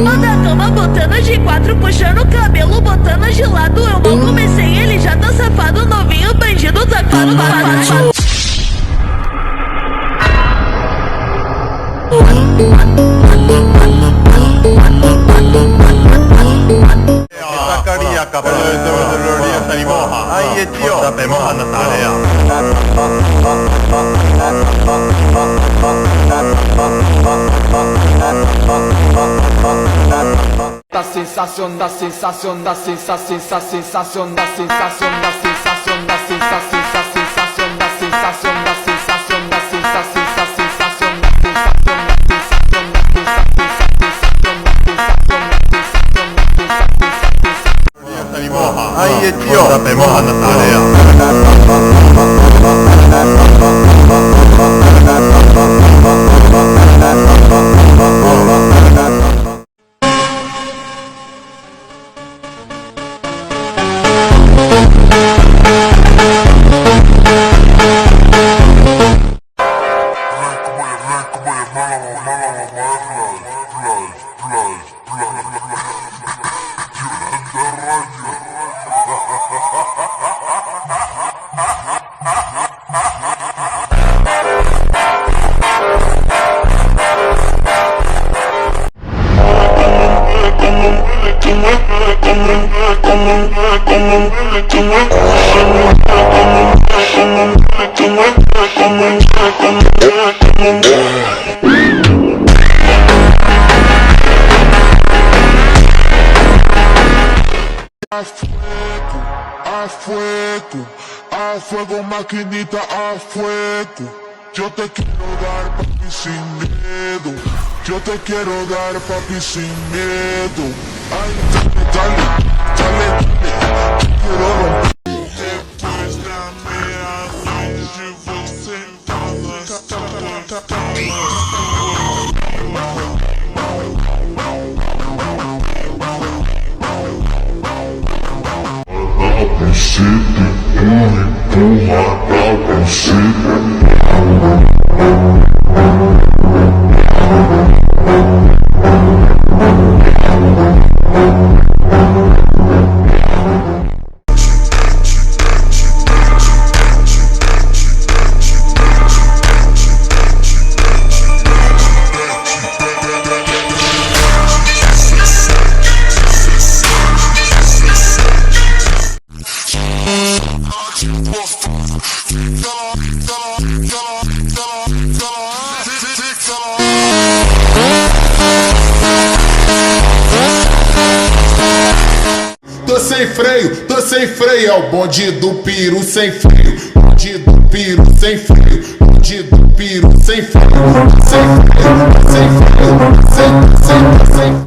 cima da cama, botando de quatro, puxando o cabelo, botando de lado. Eu mal comecei, ele já tá safado, novinho, bandido, tacaram babado. Sacaría, capaz de dolor se moja. Ay, tío, te moja la tarea. Da sensación, da sensación, da sensación, da sensación, da sensación, da sensación, da sensación, da sensación, da sensación, da sensación, da sensación, da sensación, Se moja. Ay, tío, te moja la tarea. A fuego, maquinita, a fuego. Yo te quiero dar, papi, sin miedo. Yo te quiero dar, papi, sin miedo. Ay, dale, dale, dale, dale. Yo quiero romper. Depois da meia-noite você buceta, empurra, dá buceta. Tô sem freio, é o bonde do Piru sem freio. Bonde do Piru sem freio. Bonde do Piru sem freio. Sem freio, sem freio, sem freio.